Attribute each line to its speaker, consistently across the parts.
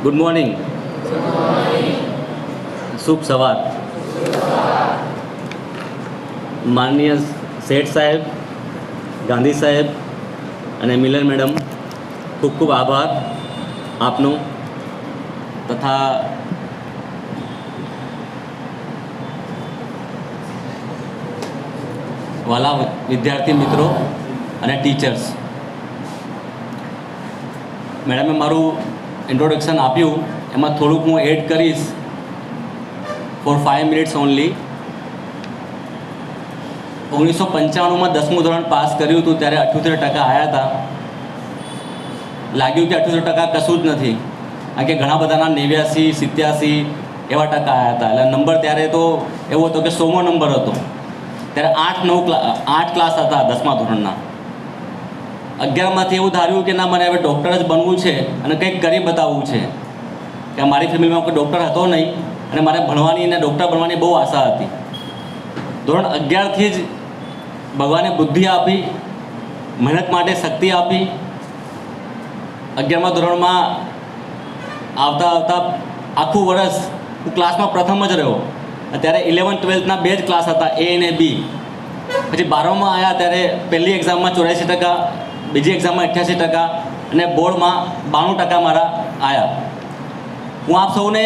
Speaker 1: Good morning. શુભ સવાર. માનનીય શેઠ સાહેબ, ગાંધી સાહેબ અને મિલર મેડમ, ખૂબ ખૂબ આભાર આપનો. તથા વાલા વિદ્યાર્થી મિત્રો અને ટીચર્સ, મેડમે મારું ઇન્ટ્રોડક્શન આપ્યું, એમાં થોડુંક હું એડ કરીશ ફોર 5 મિનિટ્સ ઓનલી. 1995માં 10મું ધોરણ પાસ કર્યું હતું ત્યારે 78% આવ્યા હતા. લાગ્યું કે 78% કશું જ નથી, કારણ કે ઘણા બધાના 89, 87 એવા ટકા આવ્યા હતા. એટલે નંબર ત્યારે તો એવો હતો કે 100મો નંબર હતો. ત્યારે 8 ક્લાસ હતા 10મા ધોરણના. 11માંથી એવું ધાર્યું કે ના, મને હવે ડૉક્ટર જ બનવું છે અને કંઈક કરી બતાવવું છે, કે મારી ફેમિલીમાં કોઈ ડૉક્ટર હતો નહીં અને મારે ભણવાની અને ડૉક્ટર બનવાની બહુ આશા હતી. ધોરણ 11થી જ ભગવાને બુદ્ધિ આપી, મહેનત માટે શક્તિ આપી. 11મા ધોરણમાં આવતા આખું વર્ષ હું ક્લાસમાં પ્રથમ જ રહ્યો. ત્યારે 11th 12thના 2 જ ક્લાસ હતા, A અને B. પછી 12માં આવ્યા ત્યારે પહેલી એક્ઝામમાં 84%, બીજી એક્ઝામમાં 88% અને બોર્ડમાં 92% મારા આવ્યા. હું આપ સૌને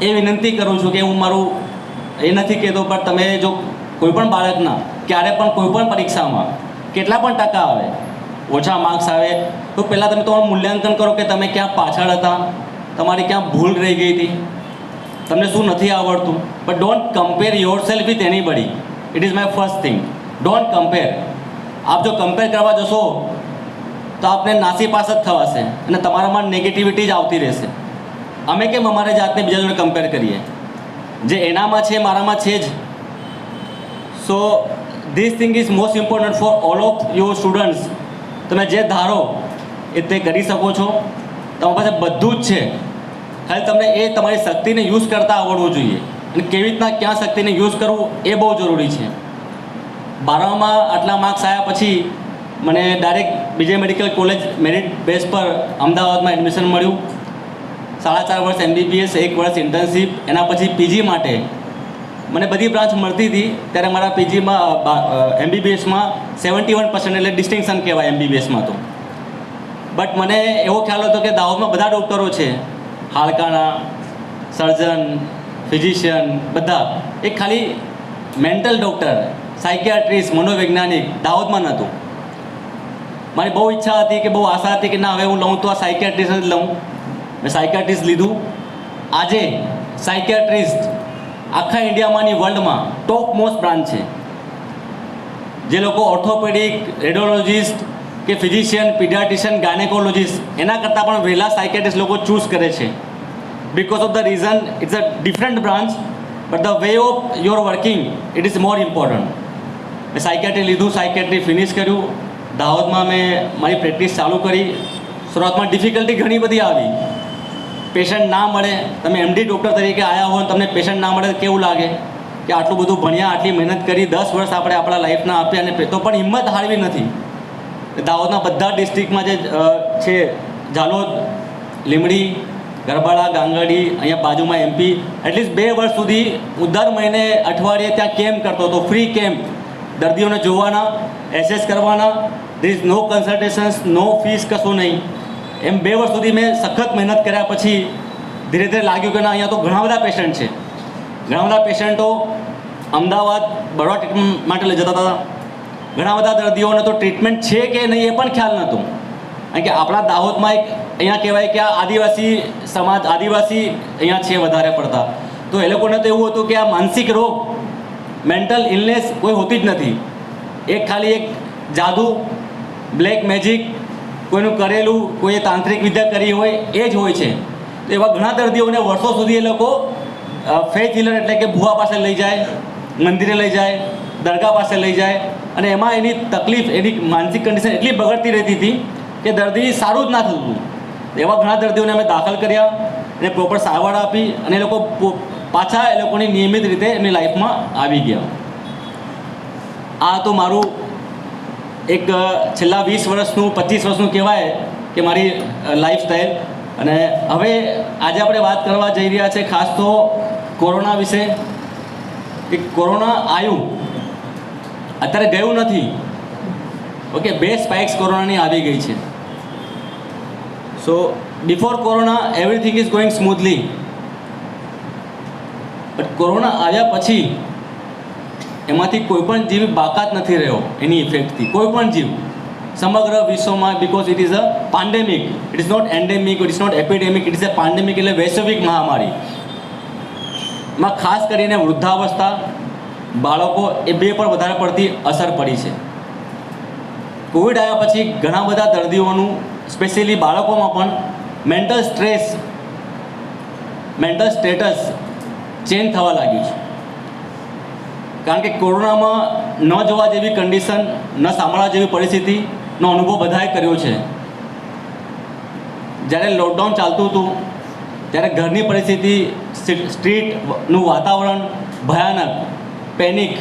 Speaker 1: એ વિનંતી કરું છું કે હું મારું એ નથી કહેતો, પણ તમે જો કોઈપણ બાળકના ક્યારે પણ કોઈપણ પરીક્ષામાં કેટલા પણ ટકા આવે, ઓછા માર્ક્સ આવે, તો પહેલાં તમે તમારું મૂલ્યાંકન કરો કે તમે ક્યાં પાછળ હતા, તમારી ક્યાં ભૂલ રહી ગઈ હતી, તમને શું નથી આવડતું. But don't compare your self with anybody. It is my first thing. Don't compare. આપ જો કમ્પેર કરવા જશો તો આપને નાસીપાસ જ થવાશે અને તમારામાં નેગેટિવિટી જ આવતી રહેશે. અમે કેમ અમારી જાતને બીજા જોડે કમ્પેર કરીએ? જે એનામાં છે મારામાં છે જ. So this thing is most important for all of your students. તમે જે ધારો એ તે કરી શકો છો. તમારી પાસે બધું જ છે, ખાલી તમને એ તમારી શક્તિને યુઝ કરતાં આવડવું જોઈએ. અને કેવી રીતના ક્યાં શક્તિને યુઝ કરવું એ બહુ જરૂરી છે. 12માં આટલા માર્ક્સ આવ્યા પછી મને ડાયરેક્ટ બીજે મેડિકલ કોલેજ મેરિટ બેઝ પર અમદાવાદમાં એડમિશન મળ્યું. 4.5 વર્ષ MBBS, 1 વર્ષ ઇન્ટર્નશીપ, એના પછી પીજી માટે મને બધી બ્રાન્ચ મળતી હતી. ત્યારે મારા પીજીમાં MBBSમાં 71%, એટલે ડિસ્ટિંક્શન કહેવાય MBBSમાં તો. બટ મને એવો ખ્યાલ હતો કે દાહોદમાં બધા ડૉક્ટરો છે, હાડકાના, સર્જન, ફિઝિશિયન, બધા. એક ખાલી મેન્ટલ ડૉક્ટર, સાયકિયાટ્રિસ્ટ, મનોવૈજ્ઞાનિક દાહોદમાં નહોતું. મારી બહુ ઈચ્છા હતી, કે બહુ આશા હતી કે ના, હવે હું લઉં તો આ સાયકિયાટ્રિસ્ટ જ લઉં. મેં સાયકિયાટ્રિસ્ટ લીધું. આજે સાયકિયાટ્રિસ્ટ આખા ઇન્ડિયામાંની વર્લ્ડમાં ટોપ મોસ્ટ બ્રાન્ચ છે. જે લોકો ઓર્થોપેડિક, રેડિયોલોજિસ્ટ કે ફિઝિશિયન, પીડિયાટ્રિશિયન, ગાયનેકોલોજિસ્ટ એના કરતાં પણ વહેલા સાયકિયાટ્રિસ્ટ લોકો ચૂઝ કરે છે. Because of the reason it's a different branch, but the way of your working it is more important. મેં સાયકિયાટ્રી લીધું, સાયકિયાટ્રી ફિનિશ કર્યું. દાહોદમાં મેં મારી પ્રેક્ટિસ ચાલુ કરી. શરૂઆતમાં ડિફિકલ્ટી ઘણી બધી આવી. પેશન્ટ ના મળે. તમે MD ડૉક્ટર તરીકે આવ્યા હોય, તમને પેશન્ટ ના મળે કેવું લાગે કે આટલું બધું ભણ્યા, આટલી મહેનત કરી, 10 વર્ષ આપણે આપણા લાઈફના આપ્યા અને તો પણ હિંમત હારવી નથી. દાહોદના બધા ડિસ્ટ્રિક્ટમાં જે છે, ઝાલોદ, લીંબડી, ગરબાડા, ગાંગડી, અહીંયા બાજુમાં MP, એટલીસ્ટ 2 વર્ષ સુધી હું દર મહિને અઠવાડિયે ત્યાં કેમ્પ કરતો હતો, ફ્રી કેમ્પ. દર્દીઓને જોવાના, એસેસ કરવાના, there is no consultations, no fees, કશું નહીં. એમ 2 વર્ષ સુધી મેં સખત મહેનત કર્યા પછી ધીરે ધીરે લાગ્યું કે ના, અહીંયા તો ઘણા બધા પેશન્ટ છે. ઘણા બધા પેશન્ટો અમદાવાદ, બરોડા ટ્રીટમેન્ટ માટે લઈ જતા હતા. ઘણા બધા દર્દીઓને તો ટ્રીટમેન્ટ છે કે નહીં એ પણ ખ્યાલ નહોતું. કારણ કે આપણા દાહોદમાં એક અહીંયા કહેવાય કે આ આદિવાસી સમાજ, આદિવાસી અહીંયા છે વધારે પડતા. તો એ લોકોને તો એવું હતું કે આ માનસિક રોગ, મેન્ટલ ઇલનેસ કોઈ હોતી જ નથી. એક ખાલી એક જાદુ, બ્લેક મેજિક, કોઈનું કરેલું, કોઈએ તાંત્રિક વિદ્યા કરી હોય એ જ હોય છે. તો એવા ઘણા દર્દીઓને વર્ષો સુધી એ લોકો ફેથ હીલર એટલે કે ભુવા પાસે લઈ જાય, મંદિરે લઈ જાય, દરગાહ પાસે લઈ જાય, અને એમાં એની તકલીફ, એની માનસિક કન્ડિશન એટલી બગડતી રહેતી હતી કે દર્દી સારું જ ના થતું. એવા ઘણા દર્દીઓને અમે દાખલ કર્યા, એને પ્રોપર સારવાર આપી અને એ લોકો પાછા એ લોકોની નિયમિત રીતે એમની લાઈફમાં આવી ગયા. આ તો મારું એક છેલ્લા 20 વર્ષનું 25 વર્ષનું કહેવાય કે મારી લાઈફસ્ટાઈલ. અને હવે આજે આપણે વાત કરવા જઈ રહ્યા છે ખાસ તો કોરોના વિશે, કે કોરોના આવ્યું અત્યારે ગયું નથી. ઓકે, 2 સ્પાઇક્સ કોરોનાની આવી ગઈ છે. સો before corona everything is going smoothly, but corona આવ્યા પછી એમાંથી કોઈ પણ જીવ બાકાત નથી રહ્યો એની ઇફેક્ટથી. કોઈ પણ જીવ સમગ્ર વિશ્વમાં, because it is a pandemic, it is not endemic, it is not epidemic, it is a pandemic, એટલે વૈશ્વિક મહામારી. માં ખાસ કરીને વૃદ્ધાવસ્થા, બાળકો એ બે પર વધારે પડતી અસર પડી છે. કોવિડ આવ્યા પછી ઘણા બધા દર્દીઓનું, સ્પેશિયલી બાળકોમાં પણ mental stress, mental status change થવા લાગ્યું છે. કારણ કે કોરોનામાં ન જોવા જેવી કન્ડિશન, ન સાંભળવા જેવી પરિસ્થિતિનો અનુભવ બધાએ કર્યો છે. જ્યારે લોકડાઉન ચાલતું હતું ત્યારે ઘરની પરિસ્થિતિ, સ્ટ્રીટનું વાતાવરણ ભયાનક, પેનિક.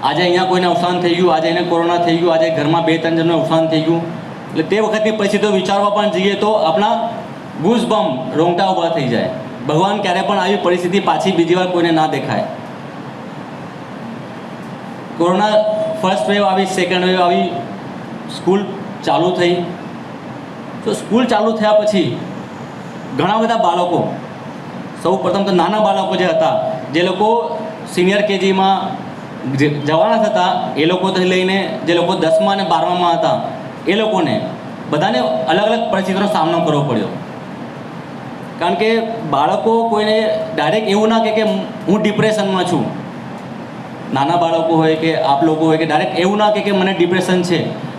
Speaker 1: આજે અહીંયા કોઈને અવસાન થઈ ગયું, આજે એને કોરોના થઈ ગયું, આજે ઘરમાં 2-3 જણનું અવસાન થઈ ગયું. એટલે તે વખતની પરિસ્થિતિઓ વિચારવા પણ જઈએ તો આપણા ગૂઝબમ્પ, રોંગટા ઊભા થઈ જાય. ભગવાન ક્યારે પણ આવી પરિસ્થિતિ પાછી બીજી વાર કોઈને ના દેખાય. કોરોના ફર્સ્ટ વેવ આવી, સેકન્ડ વેવ આવી, સ્કૂલ ચાલુ થઈ. તો સ્કૂલ ચાલુ થયા પછી ઘણા બધા બાળકો, સૌ પ્રથમ તો નાના બાળકો જે હતા, જે લોકો સિનિયર કેજીમાં જવાના હતા, એ લોકોથી લઈને જે લોકો 10મા અને 12મામાં હતા, એ લોકોને બધાને અલગ અલગ પરિસ્થિતિનો સામનો કરવો પડ્યો. કારણ કે બાળકો કોઈને ડાયરેક્ટ એવું ના કહે કે હું ડિપ્રેશનમાં છું. નાના બાળકો હોય કે આપ લોકો હોય કે ડાયરેક્ટ એવું ના કહે કે મને ડિપ્રેશન છે,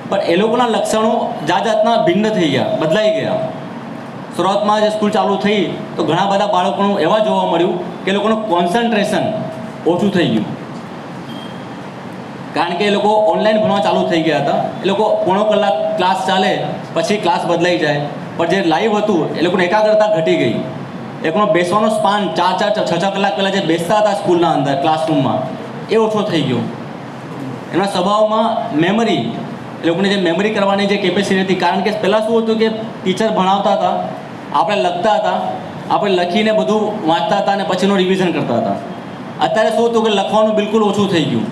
Speaker 1: પણ એ લોકોના લક્ષણો જાતના ભિન્ન થઈ ગયા, બદલાઈ ગયા. શરૂઆતમાં જે સ્કૂલ ચાલુ થઈ તો ઘણા બધા બાળકોનું એવા જોવા મળ્યું કે એ લોકોનું કોન્સન્ટ્રેશન ઓછું થઈ ગયું. કારણ કે એ લોકો ઓનલાઈન ભણવા ચાલુ થઈ ગયા હતા. એ લોકો પોણો કલાક ક્લાસ ચાલે, પછી ક્લાસ બદલાઈ જાય, પણ જે લાઈવ હતું એ લોકોની એકાગ્રતા ઘટી ગઈ. એ લોકોનો બેસવાનો સ્પાન 4-6 કલાક પહેલાં જે બેસતા હતા સ્કૂલના અંદર, ક્લાસરૂમમાં, એ ઓછો થઈ ગયો. એના સ્વભાવમાં મેમરી, એ લોકોની જે મેમરી કરવાની જે કેપેસિટી હતી, કારણ કે પહેલાં શું હતું કે ટીચર ભણાવતા હતા, આપણે લખતા હતા, આપણે લખીને બધું વાંચતા હતા અને પછીનું રિવિઝન કરતા હતા. અત્યારે શું હતું કે લખવાનું બિલકુલ ઓછું થઈ ગયું.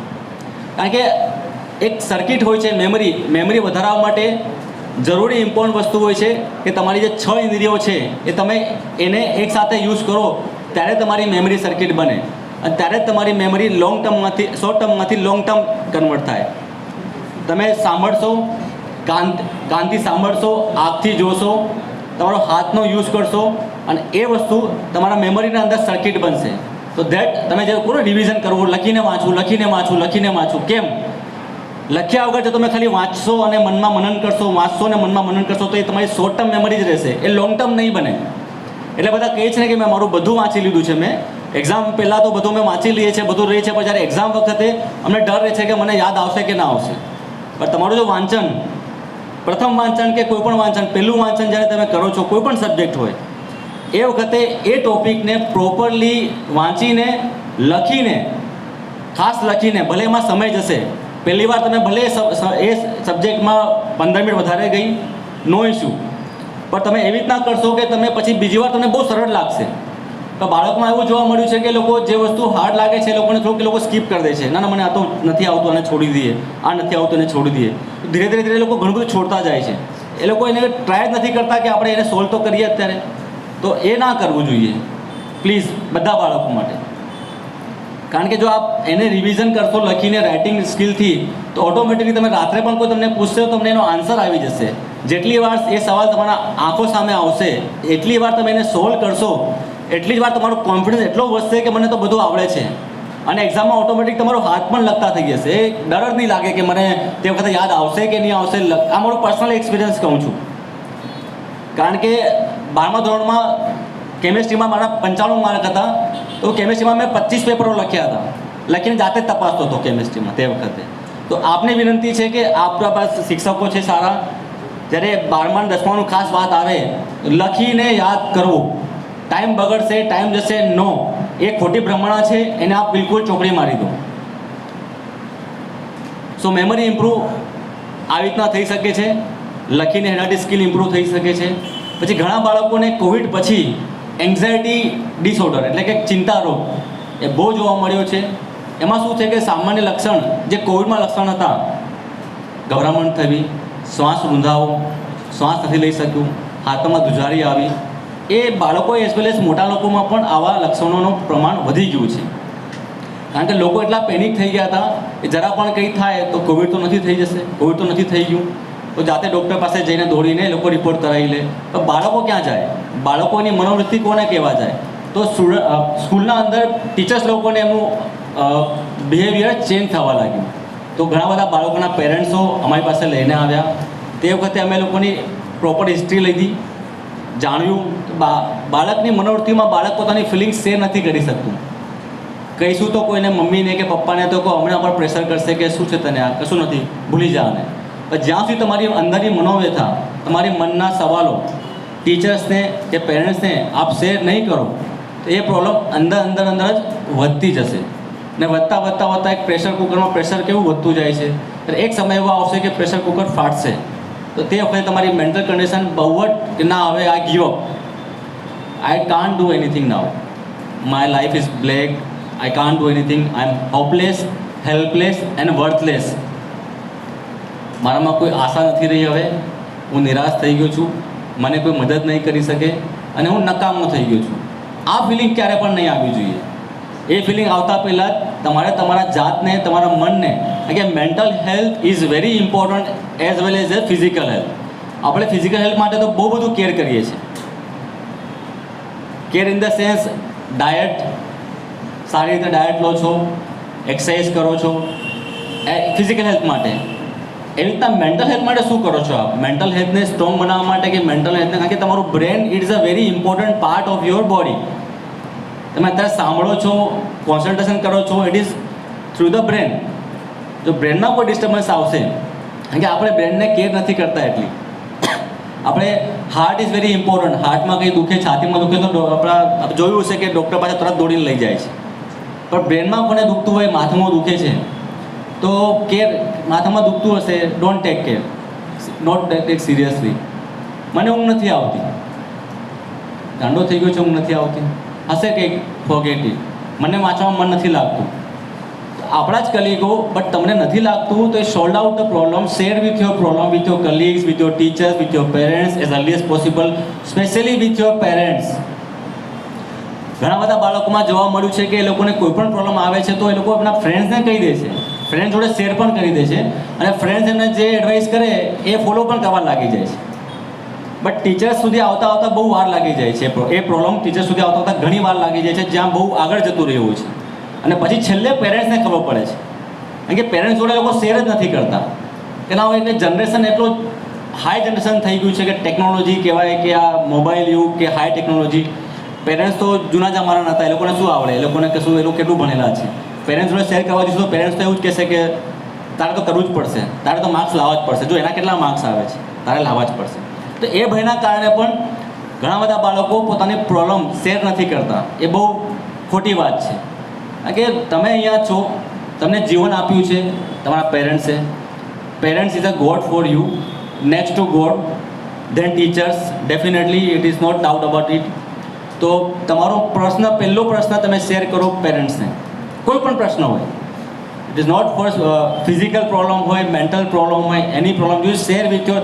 Speaker 1: કારણ કે એક સર્કિટ હોય છે મેમરી વધારવા માટે જરૂરી ઇમ્પોર્ટન્ટ વસ્તુ હોય છે કે તમારી જે 6 ઇન્દ્રિયો છે એ તમે એને એકસાથે યુઝ કરો ત્યારે તમારી મેમરી સર્કિટ બને, અને ત્યારે જ તમારી મેમરી શોર્ટ ટર્મમાંથી લોંગ ટર્મ કન્વર્ટ થાય. તમે સાંભળશો, કાનથી સાંભળશો, આંખથી જોશો, તમારો હાથનો યુઝ કરશો, અને એ વસ્તુ તમારા મેમરીના અંદર સર્કિટ બનશે. તો ધેટ તમે જે પૂરું રિવિઝન કરવું, લખીને વાંચવું, લખીને વાંચવું, લખીને વાંચવું. કેમ? લખ્યા વગર જો તમે ખાલી વાંચશો અને મનમાં મનન કરશો, વાંચશો અને મનમાં મનન કરશો, તો એ તમારી શોર્ટ ટર્મ મેમરી જ રહેશે, એ લોંગ ટર્મ નહીં બને. એટલે બધા કહે છે ને કે મેં મારું બધું વાંચી લીધું છે, મેં એક્ઝામ પહેલાં તો બધું મેં વાંચી લઈએ છીએ, બધું રહે છે, પણ જ્યારે એક્ઝામ વખતે અમને ડર રહે છે કે મને યાદ આવશે કે ના આવશે. પણ તમારું જો વાંચન, પ્રથમ વાંચન કે કોઈ પણ વાંચન, પહેલું વાંચન જ્યારે તમે કરો છો કોઈ પણ સબ્જેક્ટ હોય, એ વખતે એ ટોપિકને પ્રોપરલી વાંચીને, લખીને, ખાસ લખીને, ભલે એમાં સમય જશે, પહેલી વાર તમે ભલે એ સબ્જેક્ટમાં 15 મિનિટ વધારે ગઈ, નો ઇશ્યુ, પણ તમે એવી રીતના કરશો કે તમે પછી બીજી વાર તમને બહુ સરળ લાગશે. તો બાળકમાં એવું જોવા મળ્યું છે કે લોકો જે વસ્તુ હાર્ડ લાગે છે એ લોકોને થોડુંક લોકો સ્કીપ કરી દે છે. ના મને આ તો નથી આવતું, આને છોડી દઈએ, આ નથી આવતું એને છોડી દઈએ. ધીરે ધીરે લોકો ઘણું બધું છોડતા જાય છે. એ લોકો એને ટ્રાય જ નથી કરતા કે આપણે એને સોલ્વ તો કરીએ અત્યારે. તો એ ના કરવું જોઈએ પ્લીઝ, બધા બાળકો માટે. કારણ કે જો આપ એને રિવિઝન કરશો લખીને, રાઇટિંગ સ્કિલથી, તો ઓટોમેટિકલી તમે રાત્રે પણ કોઈ તમને પૂછશે તો તમને એનો આન્સર આવી જશે. જેટલી વાર એ સવાલ તમારા આંખો સામે આવશે, એટલી વાર તમે એને સોલ્વ કરશો, એટલી જ વાર તમારો કોન્ફિડન્સ એટલો વધશે કે મને તો બધું આવડે છે, અને એક્ઝામમાં ઓટોમેટિક તમારો હાથ પણ લખતા થઈ જશે. એ ડર જ નહીં લાગે કે મને તે વખતે યાદ આવશે કે નહીં આવશે. આ મારું પર્સનલ એક્સપિરિયન્સ કહું છું. કારણ કે 12મા ધોરણમાં કેમેસ્ટ્રીમાં મારા 95 માર્ક હતા, તો કેમેસ્ટ્રીમાં મેં 25 પેપરો લખ્યા હતા, લખીને જાતે જ તપાસતો હતો કેમેસ્ટ્રીમાં તે વખતે. તો આપને વિનંતી છે કે આપણા પાસે શિક્ષકો છે સારા, જ્યારે 12મા અને 10માનું ખાસ વાત આવે, લખીને યાદ કરવું. ટાઈમ બગડશે, ટાઈમ જશે, નો, એ ખોટી ભ્રમણા છે, એને આપ બિલકુલ ચોકડી મારી દો. સો મેમરી ઇમ્પ્રૂવ આવી રીતના થઈ શકે છે, લખીને હેન્ડરાઇટિંગ સ્કિલ ઇમ્પ્રૂવ થઈ શકે છે. પછી ઘણા બાળકોને કોવિડ પછી એન્ઝાયટી ડિસઓર્ડર એટલે કે ચિંતા રોગ એ બહુ જોવા મળ્યો છે. એમાં શું છે કે સામાન્ય લક્ષણ જે કોવિડમાં લક્ષણ હતા, ગભરામણ થવી, શ્વાસ રૂંધાવો, શ્વાસ નથી લઈ શક્યું, હાથમાં ધુજારી આવી, એ બાળકો એઝ વેલ એઝ મોટા લોકોમાં પણ આવા લક્ષણોનું પ્રમાણ વધી ગયું છે. કારણ કે લોકો એટલા પેનિક થઈ ગયા હતા કે જરા પણ કંઈ થાય તો કોવિડ તો નથી થઈ જશે, કોવિડ તો નથી થઈ ગયું, તો જાતે ડૉક્ટર પાસે જઈને દોડીને એ લોકો રિપોર્ટ કરાવી લે. તો બાળકો ક્યાં જાય? બાળકોની મનોવૃત્તિ કોને કહેવા જાય? તો સ્કૂલના અંદર ટીચર્સ લોકોને એમનું બિહેવિયર ચેન્જ થવા લાગ્યું. તો ઘણા બધા બાળકોના પેરેન્ટ્સો અમારી પાસે લઈને આવ્યા. તે વખતે અમે લોકોની પ્રોપર હિસ્ટ્રી લીધી, જાણ્યું બાળકની મનોવૃત્તિમાં બાળક પોતાની ફિલિંગ્સ શેર નથી કરી શકતું. કહીશું તો કોઈને મમ્મીને કે પપ્પાને તો હમણાં પર પ્રેશર કરશે કે શું છે તને, આ કશું નથી, ભૂલી જાને. પણ જ્યાં સુધી તમારી અંદરની મનોવ્યથા, તમારી મનના સવાલો ટીચર્સને કે પેરેન્ટ્સને આપ શેર નહીં કરો તો એ પ્રોબ્લેમ અંદર જ વધતી જશે. ને વધતા એક પ્રેશર કુકરમાં પ્રેશર કેવું વધતું જાય છે, એક સમય એવો આવશે કે પ્રેશર કુકર ફાટશે. તો તે વખતે તમારી મેન્ટલ કન્ડિશન બહુ જ ના હવે I give up, I can't do anything now, my life is black, I can't do anything, I am hopeless, helpless and worthless. મારામાં કોઈ આશા નથી રહી, હવે હું નિરાશ થઈ ગયો છું, મને કોઈ મદદ નહીં કરી શકે અને હું નકામો થઈ ગયો છું. આ ફિલિંગ ક્યારે પણ નહીં આવવી જોઈએ. એ ફિલિંગ આવતા પહેલાં તમારે તમારા જાતને, તમારા મનને, કે mental health is very important as well as a physical health. આપણે ફિઝિકલ હેલ્થ માટે તો બહુ બધું કેર કરીએ છીએ. Care in the sense diet, સારી રીતે ડાયટ લો છો, એક્સરસાઇઝ કરો છો, ફિઝિકલ હેલ્થ માટે. એવી રીતના મેન્ટલ હેલ્થ માટે શું કરો છો આપ? મેન્ટલ હેલ્થને સ્ટ્રોંગ બનાવવા માટે કે મેન્ટલ હેલ્થને, કારણ કે તમારું brain it is a very important part of your body. તમે અત્યારે સાંભળો છો, કોન્સન્ટ્રેશન કરો છો, it is through the brain. જો બ્રેનમાં કોઈ ડિસ્ટર્બન્સ આવશે, કારણ કે આપણે બ્રેનને કેર નથી કરતા એટલી. આપણે હાર્ટ ઇઝ વેરી ઇમ્પોર્ટન્ટ. હાર્ટમાં કંઈ દુખે, છાતીમાં દુખે તો આપણા જોયું હશે કે ડૉક્ટર પાસે તરત દોડીને લઈ જાય છે. પણ બ્રેનમાં કોને દુખતું હોય, માથામાં દુખે છે, તો કેર, માથામાં દુખતું હશે, don't take care, not take seriously. મને ઊંઘ નથી આવતી, ગાંડો થઈ ગયો છે, ઊંઘ નથી આવતી, હશે કંઈક, ફોરગેટ ઇટ. મને વાંચવામાં મન નથી લાગતું, આપણા જ કલીગો, બટ તમને નથી લાગતું તો એ solve out the problem, share with your problem with your colleagues, with your teachers, with your parents as early as possible, specially with your parents. ઘણા બધા બાળકોમાં જોવા મળ્યું છે કે એ લોકોને કોઈ પણ પ્રોબ્લેમ આવે છે તો એ લોકો એમના ફ્રેન્ડ્સને કહી દે છે, ફ્રેન્ડ જોડે શેર પણ કરી દે છે, અને ફ્રેન્ડ્સ એમને જે એડવાઇસ કરે એ ફોલો પણ કરવા લાગી જાય છે. બટ ટીચર્સ સુધી આવતા બહુ વાર લાગી જાય છે. એ પ્રોબ્લેમ ટીચર્સ સુધી આવતા ઘણી વાર લાગી જાય છે, જ્યાં બહુ આગળ જતું રહ્યું છે. અને પછી છેલ્લે પેરેન્ટ્સને ખબર પડે છે, કારણ કે પેરેન્ટ્સ જોડે લોકો શેર જ નથી કરતા. એના હોય એટલે જનરેશન એટલો હાઈ જનરેશન થઈ ગયું છે કે ટેકનોલોજી કહેવાય કે આ મોબાઈલ યુગ કે હાઈ ટેકનોલોજી. પેરેન્ટ્સ તો જૂના જમાના હતા, એ લોકોને શું આવડે, એ લોકોને કશું, એ લોકો કેટલું ભણેલા છે. પેરેન્ટ્સ જોડે શેર કરવા જઈશું તો પેરેન્ટ્સ તો એવું જ કહેશે કે તારે તો કરવું જ પડશે, તારે તો માર્ક્સ લાવવા જ પડશે, જો એના કેટલા માર્ક્સ આવે છે તારે લાવવા જ પડશે. તો એ ભયના કારણે પણ ઘણા બધા બાળકો પોતાની પ્રોબ્લેમ શેર નથી કરતા. એ બહુ ખોટી વાત છે. કારણ કે તમે અહીંયા છો, તમને જીવન આપ્યું છે તમારા પેરેન્ટ્સે. Parents is a god for you, next to god, then teachers, definitely it is not doubt about it. તો તમારો પહેલો પ્રશ્ન તમે શેર કરો પેરેન્ટ્સને, કોઈ પણ પ્રશ્ન હોય. It is not for physical problem હોય, મેન્ટલ પ્રોબ્લેમ હોય, any problem you share with your.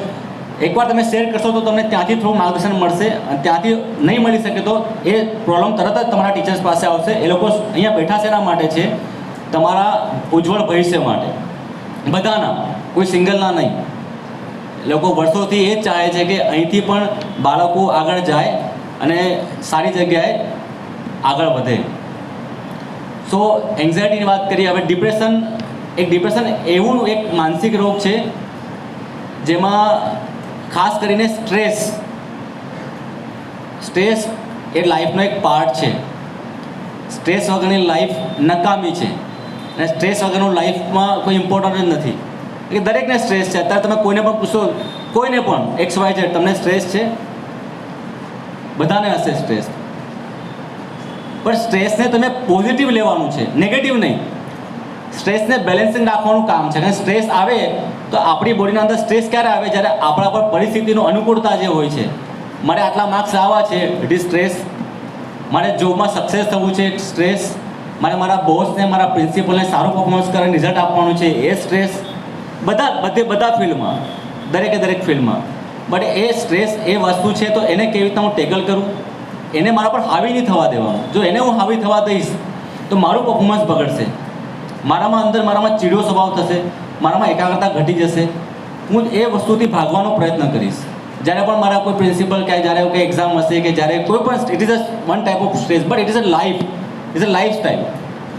Speaker 1: એકવાર તમે શેર કરશો તો તમને ત્યાંથી થોડું માર્ગદર્શન મળશે, અને ત્યાંથી નહીં મળી શકે તો એ પ્રોબ્લેમ તરત જ તમારા ટીચર્સ પાસે આવશે. એ લોકો અહીંયા બેઠા છે એના માટે છે, તમારા ઉજ્જવળ ભવિષ્ય માટે, બધાના, કોઈ સિંગલના નહીં. લોકો વર્ષોથી એ જ ચાહે છે કે અહીંથી પણ બાળકો આગળ જાય અને સારી જગ્યાએ આગળ વધે. સો એન્ઝાયટીની વાત કરીએ હવે. ડિપ્રેશન એવું એક માનસિક રોગ છે જેમાં ખાસ કરીને સ્ટ્રેસ એ લાઈફનો એક પાર્ટ છે. સ્ટ્રેસ વગરની લાઈફ નકામી છે, અને સ્ટ્રેસ વગરનું લાઈફમાં કોઈ ઇમ્પોર્ટન્ટ જ નથી. એટલે દરેકને સ્ટ્રેસ છે. અત્યારે તમે કોઈને પણ પૂછો, કોઈને પણ XY Z, તમને સ્ટ્રેસ છે? બધાને હશે સ્ટ્રેસ. પણ સ્ટ્રેસને તમે પોઝિટિવ લેવાનું છે, નેગેટિવ નહીં. સ્ટ્રેસને બેલેન્સિંગ રાખવાનું કામ છે. કારણ સ્ટ્રેસ આવે તો આપણી બોડીના અંદર સ્ટ્રેસ ક્યારે આવે? જ્યારે આપણા પર પરિસ્થિતિનો અનુકૂળતા જે હોય છે, મારે આટલા માર્ક્સ લાવવા છે, ઇટ ઇઝ સ્ટ્રેસ. મારે જોબમાં સક્સેસ થવું છે, સ્ટ્રેસ. મારે મારા બોસને, મારા પ્રિન્સિપલને સારું પરફોર્મન્સ કરીને રિઝલ્ટ આપવાનું છે, એ સ્ટ્રેસ. બધા ફિલ્ડમાં, દરેક ફિલ્ડમાં. બટ એ સ્ટ્રેસ એ વસ્તુ છે, તો એને કેવી રીતના હું ટેકલ કરું, એને મારા પર હાવી નહીં થવા દેવાનું. જો એને હું હાવી થવા દઈશ તો મારું પરફોર્મન્સ બગડશે, મારામાં ચીડિયો સ્વભાવ થશે, મારામાં એકાગ્રતા ઘટી જશે. હું એ વસ્તુથી ભાગવાનો પ્રયત્ન કરીશ. જ્યારે પણ મારા કોઈ પ્રિન્સિપલ કે જ્યારે કોઈ એક્ઝામ હશે કે જ્યારે કોઈ પણ, it is a one type of stress, but it is a life, is a life style.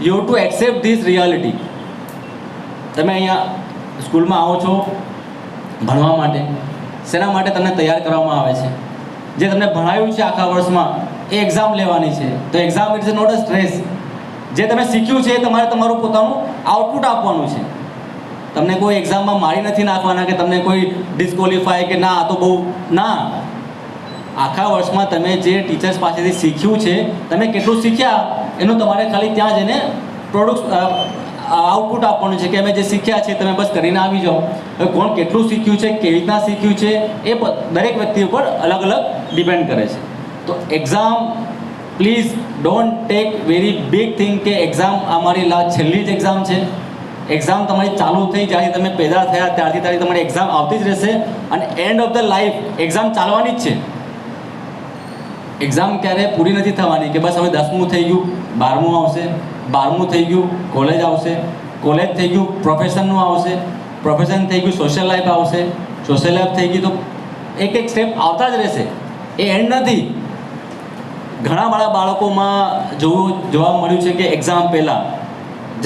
Speaker 1: You have to accept this reality. તમે અહીંયા સ્કૂલમાં આવો છો ભણવા માટે, શેના માટે તમને તૈયાર કરવામાં આવે છે? જે તમને ભણાવ્યું છે આખા વર્ષમાં એ એક્ઝામ લેવાની છે, તો exam it's not a stress. જે તમે શીખ્યું છે એ તમારે તમારું પોતાનું આઉટપુટ આપવાનું છે. તમને કોઈ એક્ઝામમાં મારી નથી નાખવાના કે તમને કોઈ ડિસ્કોલિફાય કે ના, આ તો બહુ ના. આખા વર્ષમાં તમે જે ટીચર્સ પાસેથી શીખ્યું છે, તમે કેટલું શીખ્યા એનું તમારે ખાલી ત્યાં જઈને આઉટપુટ આપવાનું છે કે અમે જે શીખ્યા છે તમે બસ કરીને આવી જાઓ. હવે કોણ કેટલું શીખ્યું છે, કેવી રીતના શીખ્યું છે, એ દરેક વ્યક્તિ ઉપર અલગ અલગ ડિપેન્ડ કરે છે. તો exam, please don't take very big thing કે એક્ઝામ અમારી છેલ્લી જ એક્ઝામ છે. એક્ઝામ તમારી ચાલુ થઈ, જ્યારે તમે પેદા થયા ત્યારથી તમારી એક્ઝામ આવતી જ રહેશે, અને end of the life exam ચાલવાની જ છે. એક્ઝામ ક્યારેય પૂરી નથી થવાની કે બસ હવે 10મું થઈ ગયું, 12મું આવશે, 12મું થઈ ગયું કોલેજ આવશે, કોલેજ થઈ ગયું પ્રોફેશનનું આવશે, પ્રોફેશન થઈ ગયું સોશિયલ લાઈફ આવશે, સોશિયલ લાઈફ થઈ ગયું તો એક સ્ટેપ આવતા જ રહેશે. એ એન્ડ નથી. ઘણા બધા બાળકોમાં જોવા મળ્યું છે કે એક્ઝામ પહેલાં,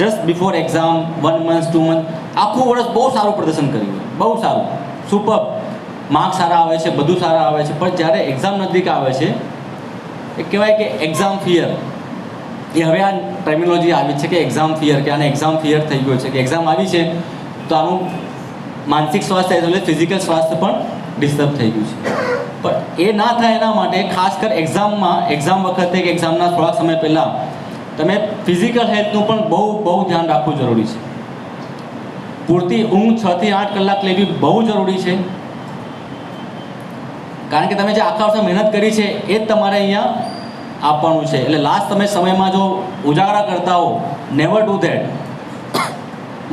Speaker 1: just before exam 1 month 2 month આખું વર્ષ બહુ સારું પ્રદર્શન કર્યું, બહુ સારું, સુપર, માર્ક્સ સારા આવે છે, બધું સારા આવે છે. પણ જ્યારે એક્ઝામ નજીક આવે છે, એ કહેવાય કે એક્ઝામ ફિયર. એ હવે આ ટર્મિનોલોજી આવી છે કે એક્ઝામ ફિયર, કે આને એક્ઝામ ફિયર થઈ ગયો છે કે એક્ઝામ આવી છે તો આનું માનસિક સ્વાસ્થ્ય એટલે ફિઝિકલ સ્વાસ્થ્ય પણ ડિસ્ટર્બ થઈ ગયું છે. પણ એ ના થાય એના માટે ખાસ કર એક્ઝામ વખતે કે એક્ઝામના થોડાક સમય પહેલાં તમે ફિઝિકલ હેલ્થનું પણ બહુ ધ્યાન રાખવું જરૂરી છે. પૂરતી ઊંઘ 6 થી 8 કલાક લેવી બહુ જરૂરી છે. કારણ કે તમે જે આખા વર્ષમાં મહેનત કરી છે એ જ તમારે અહીંયા આપવાનું છે. એટલે લાસ્ટ તમે સમયમાં જો ઉજાગરા કરતા હો, નેવર ડુ ધેટ.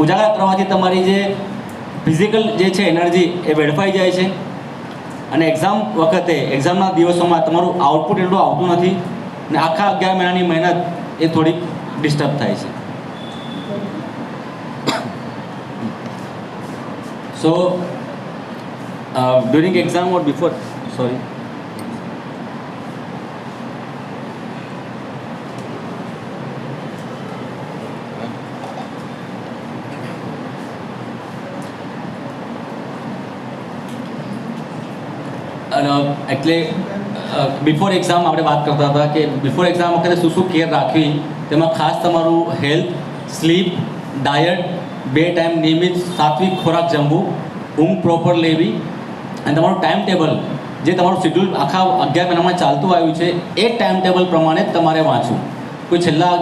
Speaker 1: ઉજાગરા કરવાથી તમારી જે ફિઝિકલ જે છે એનર્જી એ વેડફાઈ જાય છે, અને એક્ઝામ વખતે, એક્ઝામના દિવસોમાં તમારું આઉટપુટ એટલું આવતું નથી, અને આખા 11 મહિનાની મહેનત એ થોડીક ડિસ્ટર્બ થાય છે. So during exam or before, sorry, એટલે બિફોર એક્ઝામ આપણે વાત કરતા હતા કે બિફોર એક્ઝામ વખતે શું કેર રાખવી, તેમાં ખાસ તમારું હેલ્થ, સ્લીપ, ડાયટ, 2 ટાઈમ નિયમિત સાત્વિક ખોરાક જમવું, ઊંઘ પ્રોપર લેવી, અને તમારું ટાઈમ ટેબલ જે તમારું શેડ્યુલ આખા 11 મહિનામાં ચાલતું આવ્યું છે એ ટાઈમ ટેબલ પ્રમાણે તમારે વાંચવું. કોઈ છેલ્લા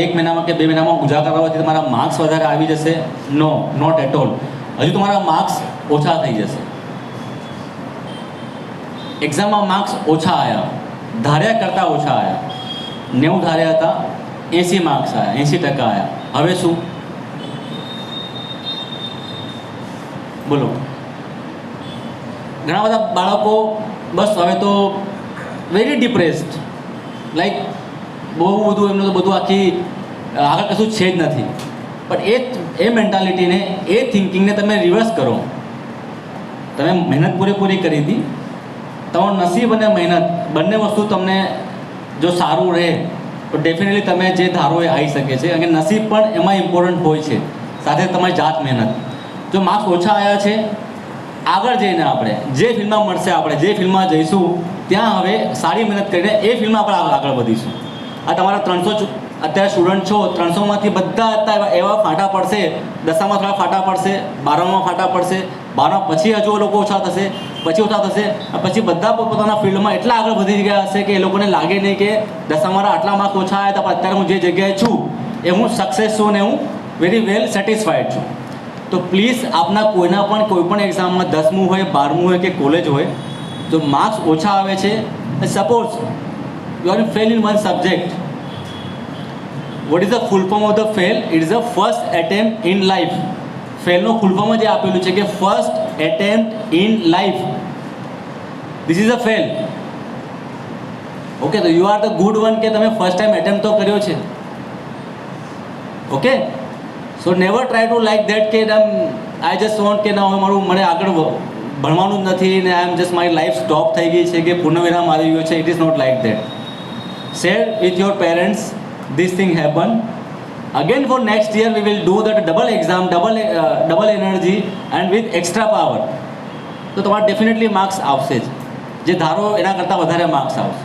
Speaker 1: 1 મહિનામાં કે 2 મહિનામાં ઉજાગરા કરવાથી તમારા માર્ક્સ વધારે આવી જશે? નો, નોટ એટ ઓલ. હજુ તમારા માર્ક્સ ઓછા થઈ જશે. એક્ઝામમાં માર્ક્સ ઓછા આવ્યા, ધાર્યા કરતાં ઓછા આવ્યા. 90 ધાર્યા હતા, 80 માર્ક્સ આવ્યા, 80% આવ્યા. હવે શું બોલો? ઘણા બધા બાળકો બસ હવે તો વેરી ડિપ્રેસ્ડ, લાઈક બહુ બધું એમનું તો બધું આખી આગળ કશું છે જ નથી. પણ એ મેન્ટાલિટીને, એ થિંકિંગને તમે રિવર્સ કરો. તમે મહેનત પૂરેપૂરી કરી હતી, તમારું નસીબ અને મહેનત બંને વસ્તુ તમને જો સારું રહે તો ડેફિનેટલી તમે જે ધારો એ આવી શકે છે. અને નસીબ પણ એમાં ઇમ્પોર્ટન્ટ હોય છે, સાથે તમારી જાત મહેનત. જો માર્ક્સ ઓછા આવ્યા છે, આગળ જઈને આપણે જે ફિલ્ડમાં મળશે, આપણે જે ફિલ્ડમાં જઈશું ત્યાં હવે સારી મહેનત કરીને એ ફિલ્ડમાં આપણે આગળ વધીશું. આ તમારા 300 અત્યારે સ્ટુડન્ટ છો, 300માંથી બધા હતા એવા ફાંટા પડશે, 10માં થોડા ફાંટા પડશે, 12માં ફાંટા પડશે, 12 પછી હજુ લોકો ઓછા થશે, પછી ઓછા થશે, પછી બધા પોતાના ફિલ્ડમાં એટલા આગળ વધી ગયા હશે કે એ લોકોને લાગે નહીં કે 10માં મારા આટલા માર્ક્સ ઓછા આવ્યા હતા, અત્યારે હું જે જગ્યાએ છું એ હું સક્સેસ છું ને હું વેરી વેલ સેટિસ્ફાઈડ છું. તો પ્લીઝ આપના કોઈ પણ એક્ઝામમાં 10મું હોય, 12મું હોય કે કોલેજ હોય, જો માર્ક્સ ઓછા આવે છે, suppose you are fail in one subject, what is the full form of the fail? It is the first attempt in life. ફેલનો ફૂલ ફોર્મ જ આપેલું છે કે first attempt in life. This is a fail. Okay, તો you are the good one કે તમે first time attempt તો કર્યો છે. Okay, so never try to like that કે આઈ જસ્ટ વોન્ટ કે ના હવે મારું મને આગળ ભણવાનું જ નથી ને આઈ એમ જસ્ટ મારી લાઈફ સ્ટોપ થઈ ગઈ છે કે પૂર્ણવિરામ આવી ગયો છે. It is not like that. Share with your parents this thing happen. Again for next year we will do that double exam, double energy and with extra power. તો તમારે ડેફિનેટલી માર્ક્સ આવશે જ, જે ધારો એના કરતાં વધારે માર્ક્સ આવશે.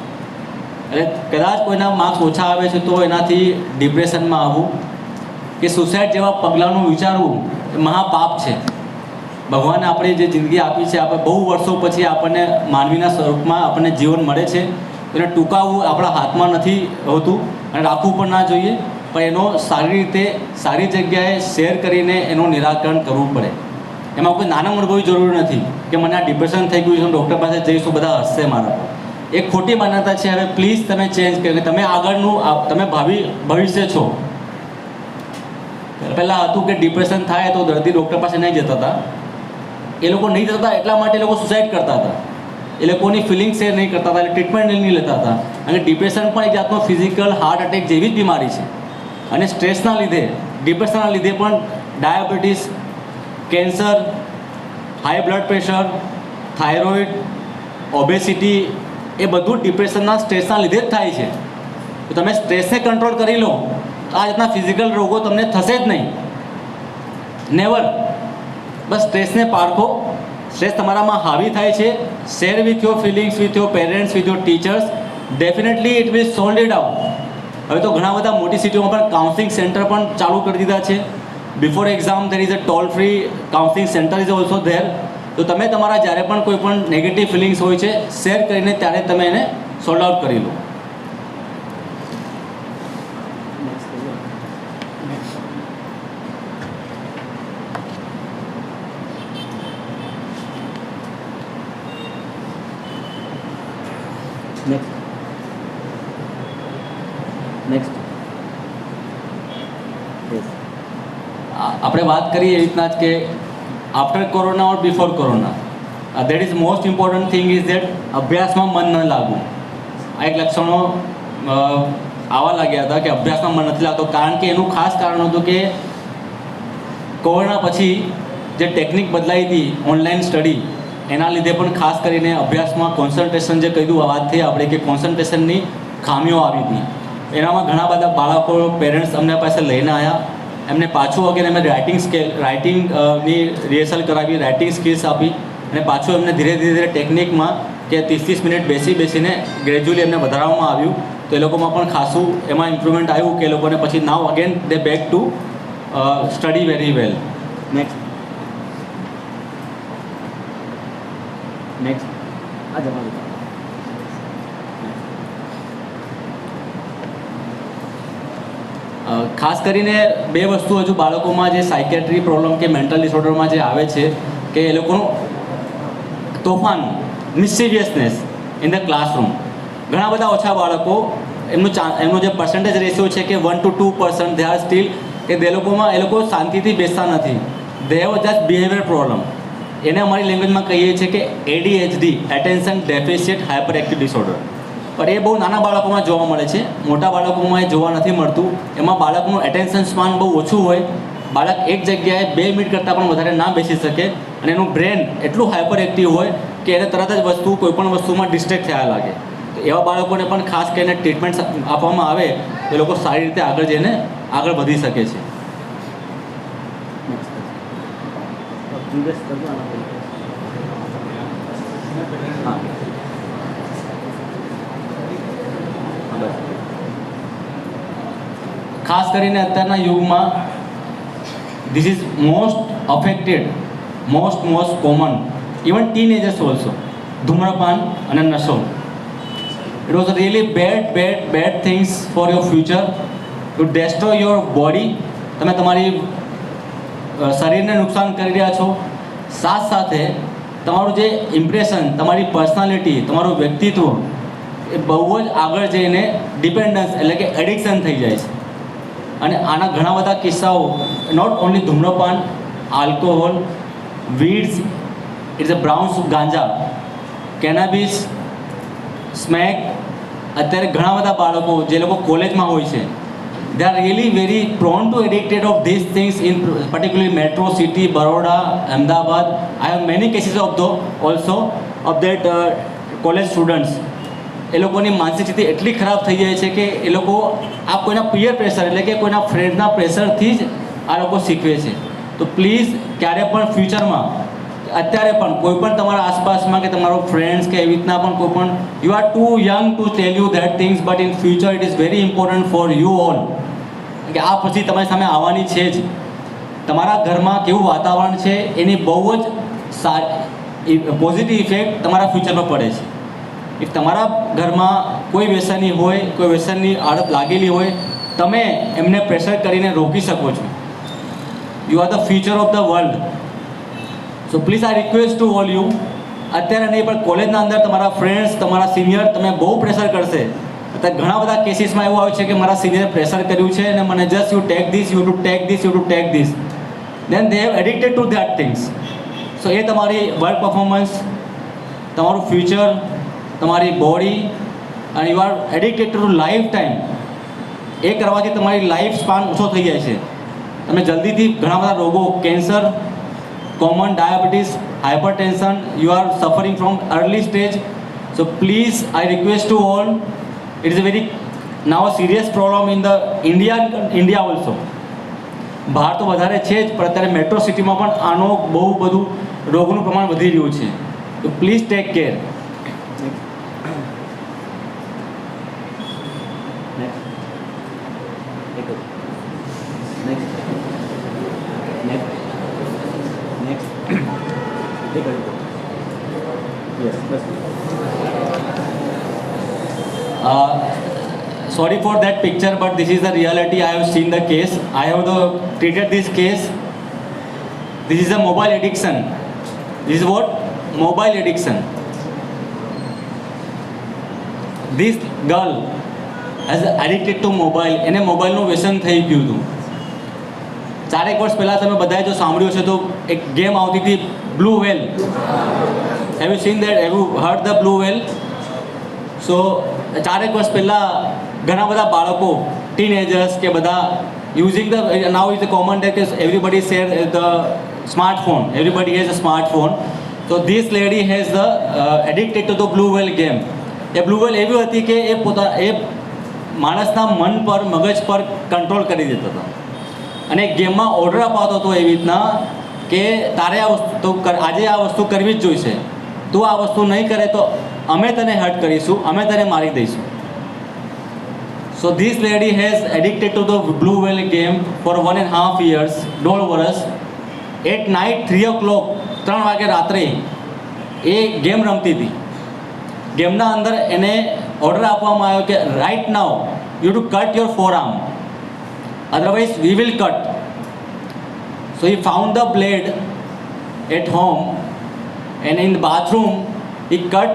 Speaker 1: એટલે કદાચ કોઈના માર્ક્સ ઓછા આવે છે તો એનાથી ડિપ્રેશનમાં આવવું કે સુસાઇડ જેવા પગલાંનું વિચારવું એ મહાપાપ છે. ભગવાને આપણી જે જિંદગી આપી છે, આપણે બહુ વર્ષો પછી આપણને માનવીના સ્વરૂપમાં આપણને જીવન મળે છે, એને ટૂંકાવવું આપણા હાથમાં નથી હોતું અને રાખવું પણ ના જોઈએ, પણ એનો સારી રીતે સારી જગ્યાએ શેર કરીને એનું નિરાકરણ કરવું પડે. એમાં કોઈ નાના અનુભવની જરૂર નથી કે મને આ ડિપ્રેશન થઈ ગયું છે, હું ડૉક્ટર પાસે જઈશું બધા હસશે મારા પર. એક ખોટી માન્યતા છે. હવે પ્લીઝ તમે ચેન્જ કરો કે તમે આગળનું તમે ભવિષ્ય છો. પહેલાં હતું કે ડિપ્રેશન થાય તો દર્દી ડૉક્ટર પાસે નહીં જતા હતા. એ લોકો નહીં જતા હતા એટલા માટે એ લોકો સુસાઇડ કરતા હતા. એ લોકોની ફિલિંગ શેર નહીં કરતા હતા, એટલે ટ્રીટમેન્ટ નહીં લેતા હતા. અને ડિપ્રેશન પણ એક જાતનો ફિઝિકલ હાર્ટ એટેક જેવી જ બીમારી છે. અને સ્ટ્રેસના લીધે, ડિપ્રેશનના લીધે પણ diabetes, cancer, high blood pressure, thyroid, obesity એ બધું ડિપ્રેશનના સ્ટ્રેસના લીધે જ થાય છે. તો તમે સ્ટ્રેસને કંટ્રોલ કરી લો તો આ જાતના ફિઝિકલ રોગો તમને થશે જ નહીં. નેવર. બસ સ્ટ્રેસને પારખો. સ્ટ્રેસ તમારામાં હાવી થાય છે. Share with your feelings, with your parents, with your teachers. Definitely it will solve it out. હવે તો ઘણા બધા મોટી સિટીઓમાં પણ કાઉન્સિલિંગ સેન્ટર પણ ચાલુ કરી દીધા છે. Before exam there is a tall free counselling centre is also there. તો તમે તમારા જ્યારે પણ કોઈ પણ નેગેટિવ ફિલિંગ્સ હોય છે, શેર કરીને ત્યારે તમે એને સોલ્વ આઉટ કરી લો. નેક્સ્ટ આપણે વાત કરીએ એવી રીતના જ કે after corona or before corona, that is most important thing is that અભ્યાસમાં મન ન લાગવું. આ એક લક્ષણો આવા લાગ્યા હતા કે અભ્યાસમાં મન નથી લાગતો. કારણ કે એનું ખાસ કારણ હતું કે કોરોના પછી જે ટેકનિક બદલાઈ હતી ઓનલાઈન સ્ટડી, એના લીધે પણ ખાસ કરીને અભ્યાસમાં કોન્સન્ટ્રેશન જે કીધું વાત થઈ આપણે કે કોન્સન્ટ્રેશનની ખામીઓ આવી હતી. એનામાં ઘણા બધા બાળકો પેરેન્ટ્સ અમને પાસે લઈને આવ્યા. એમને પાછું વગેરે એમને રાઇટિંગની રિહર્સલ કરાવી, રાઇટિંગ સ્કિલ્સ આપી અને પાછું એમને ધીરે ધીરે ટેકનિકમાં કે 30-30 મિનિટ બેસીને ગ્રેજ્યુઅલી એમને વધારવામાં આવ્યું. તો એ લોકોમાં પણ ખાસું એમાં ઇમ્પ્રુવમેન્ટ આવ્યું કે એ લોકોને પછી now again they back to study very well. Next ખાસ કરીને બે વસ્તુ હજુ બાળકોમાં જે સાયકેટ્રી પ્રોબ્લેમ કે મેન્ટલ ડિસઓર્ડરમાં જે આવે છે કે એ લોકોનું તોફાન, મિસ્ચીવિયસનેસ ઇન ધ ક્લાસરૂમ. ઘણા બધા ઓછા બાળકો એમનો જે પર્સન્ટેજ રેશિયો છે કે 1 to 2% દે આર સ્ટીલ કે એ લોકો શાંતિથી બેસતા નથી. They have just behaviour problem. એને અમારી લેંગ્વેજમાં કહીએ છીએ કે ADHD, attention deficient hyper active disorder. પણ એ બહુ નાના બાળકોમાં જોવા મળે છે, મોટા બાળકોમાં એ જોવા નથી મળતું. એમાં બાળકનું એટેન્શન સ્પાન બહુ ઓછું હોય. બાળક એક જગ્યાએ 2 મિનિટ કરતાં પણ વધારે ના બેસી શકે અને એનું બ્રેન એટલું હાઇપર એક્ટિવ હોય કે એને તરત જ કોઈ પણ વસ્તુમાં ડિસ્ટ્રેક્ટ થયા લાગે. તો એવા બાળકોને પણ ખાસ કરીને ટ્રીટમેન્ટ આપવામાં આવે તો એ લોકો સારી રીતે આગળ વધી શકે છે. ખાસ કરીને અત્યારના યુગમાં this is most affected, most common, even teenagers also. ધૂમ્રપાન અને નશો. It was really bad things for your future to destroy your body. તમે તમારી શરીરને નુકસાન કરી રહ્યા છો, સાથે તમારું જે ઇમ્પ્રેશન, તમારી પર્સનાલિટી, તમારું વ્યક્તિત્વ એ બહુ જ આગળ જઈને ડિપેન્ડન્સ એટલે કે એડિક્શન થઈ જાય છે. અને આના ઘણા બધા કિસ્સાઓ, નોટ ઓનલી ધૂમ્રપાન, આલ્કોહોલ, વીડ્સ, ઇટ્સ અ બ્રાઉન ગાંજા, કેનાબિસ, સ્મેક. અત્યારે ઘણા બધા બાળકો જે લોકો કોલેજમાં હોય છે, they are really very prone to addicted of these things in particularly metro city, Baroda, Ahmedabad. I have many cases of also of that college students. એ લોકોની માનસિક સ્થિતિ એટલી ખરાબ થઈ જાય છે કે એ લોકો આ કોઈના પિયર પ્રેશર એટલે કે કોઈના ફ્રેન્ડના પ્રેશરથી જ આ લોકો શીખવે છે. તો પ્લીઝ ક્યારે પણ ફ્યુચરમાં, અત્યારે પણ કોઈ પણ તમારા આસપાસમાં કે તમારો ફ્રેન્ડ્સ કે એવી રીતના પણ કોઈ પણ, you are too young to tell you that things, but in future it is very important for you all. કે આ પછી તમારી સામે આવવાની છે જ. તમારા ઘરમાં કેવું વાતાવરણ છે એની બહુ જ પોઝિટિવ ઇફેક્ટ તમારા ફ્યુચરમાં પડે છે. ઇફ તમારા ઘરમાં કોઈ વ્યસની હોય, કોઈ વ્યસનની આદત લાગેલી હોય, તમે એમને પ્રેશર કરીને રોકી શકો છો. You are the future of the world. So please I request to all you, અત્યારે નહીં પણ કોલેજના અંદર તમારા ફ્રેન્ડ્સ, તમારા સિનિયર તમે બહુ પ્રેશર કરશે. અત્યારે ઘણા બધા કેસીસમાં એવું આવે છે કે મારા સિનિયરે પ્રેશર કર્યું છે અને મને just you take this, you to take this, you to take this, then they have addicted to that things. So એ તમારી વર્ક પરફોર્મન્સ, તમારું ફ્યુચર, તમારી બોડી, અને you are addicted to life time. એ કરવાથી તમારી લાઈફ સ્પાન ઓછો થઈ જાય છે. તમે જલ્દીથી ઘણા બધા રોગો, cancer, common diabetes, hypertension, you are suffering from early stage. So please, I request to all, it is a very now a serious problem in the India also. બહાર તો વધારે છે જ, પણ અત્યારે મેટ્રો સિટીમાં પણ આનો બહુ બધું રોગનું પ્રમાણ વધી રહ્યું છે. તો please take care. Sorry for that picture, but this is the reality. I have seen the case. I have treated this case. This is a mobile addiction. This is what? Mobile addiction. This girl has addicted to mobile. એને મોબાઈલનું વ્યસન થઈ ગયું હતું. 4 વર્ષ પહેલાં તમે બધાએ જો સાંભળ્યું છે તો એક ગેમ આવતી હતી, blue whale. Have you seen that? Have you heard the blue whale? So 4 વર્ષ પહેલાં ઘણા બધા બાળકો, ટીનેજર્સ કે બધા using the, now is the common day કે everybody share the smartphone, everybody has a smartphone. તો this lady has the addicted to the blue well game. એ બ્લુ વેલ એવી હતી કે એ માણસના મન પર, મગજ પર કંટ્રોલ કરી દેતો હતો અને ગેમમાં ઓર્ડર અપાતો હતો એવી રીતના કે તારે આ વસ્તુ આજે આ વસ્તુ કરવી જ જોઈશે, તું આ વસ્તુ નહીં કરે તો અમે તને હર્ટ કરીશું, અમે તને મારી દઈશું. So this lady has addicted to the blue well game for 1.5 years, 1.5 વર્ષ. એટ નાઇટ 3 o'clock, 3 વાગે રાત્રે એ ગેમ રમતી હતી. ગેમના અંદર એને ઓર્ડર આપવામાં આવ્યો કે right now you to cut your forearm, otherwise we will cut. So he found the blade at home and in the bathroom he cut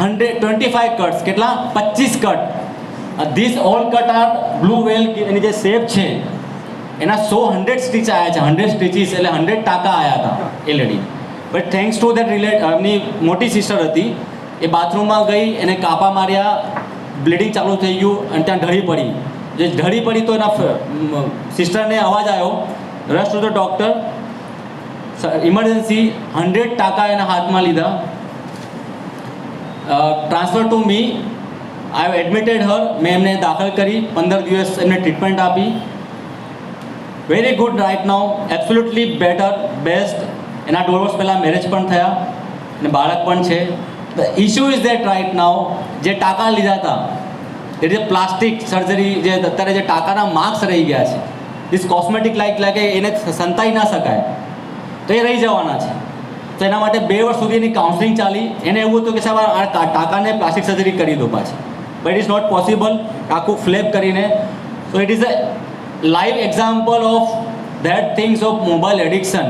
Speaker 1: 125 cuts. કેટલા? 25 cut. These all cut are blue whale એની જે shape છે એના 100 stitch આવ્યા છે, 100 stitches એટલે 100 ટાંકા આવ્યા હતા એ lady. But thanks to that એમની મોટી સિસ્ટર હતી, એ બાથરૂમમાં ગઈ, એને કાપા માર્યા, બ્લીડિંગ ચાલુ થઈ ગયું અને ત્યાં ઢળી પડી. જે ઢળી પડી તો એના સિસ્ટરને અવાજ આવ્યો, rush to the doctor, emergency. 100 ટાંકા એના હાથમાં લીધા. Transfer to me, I have admitted her. મેં એમને દાખલ કરી, 15 દિવસ એમને ટ્રીટમેન્ટ આપી. Very good right now, absolutely better, best. એના 1.5 વર્ષ પહેલાં મેરેજ પણ થયા અને બાળક પણ છે. The issue is that right now જે ટાંકા લીધા હતા, એ જે પ્લાસ્ટિક સર્જરી, જે અત્યારે જે ટાંકાના માર્ક્સ રહી ગયા છે, ધીસ કોસ્મેટિક લાગે એને સંતાઈ ના શકાય, તો એ રહી જવાના છે. તો એના માટે 2 વર્ષ સુધી એની કાઉન્સલિંગ ચાલી. એને એવું હતું કે સાહેબ આ ટાંકાને પ્લાસ્ટિક સર્જરી કરી દો પાછી, but it is not possible, આખું ફ્લેપ કરીને. So it is a live example of that things of mobile addiction.